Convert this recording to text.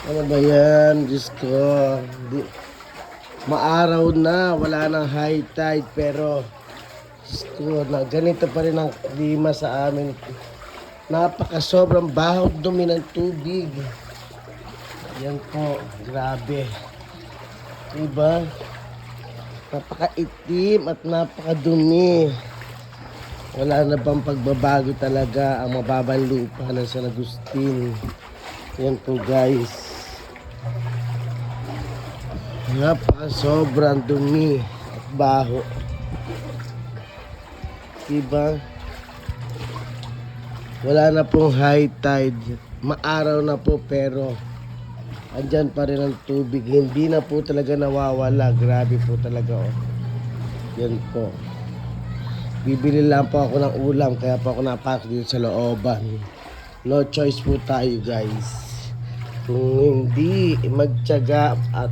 Ano ba yan? Diyos ko. Di, maaraw na, wala nang high tide pero Diyos ko, na, ganito pa rin ang klima sa amin. Napaka sobrang baho dumi ng tubig. Yan po, grabe. Diba? Napaka-itim at napaka-dumi. Wala na bang pagbabago talaga ang mababang lupa ng San Agustin. Yan po guys. Sobrang dumi at baho. Diba? Wala na pong high tide. Maaraw na po pero andyan pa rin ang tubig. Hindi na po talaga nawawala. Grabe po talaga oh. Yan po. Bibili lang po ako ng ulam kaya po ako napasok dito sa looban. No choice po tayo guys. Kung hindi magtiyaga at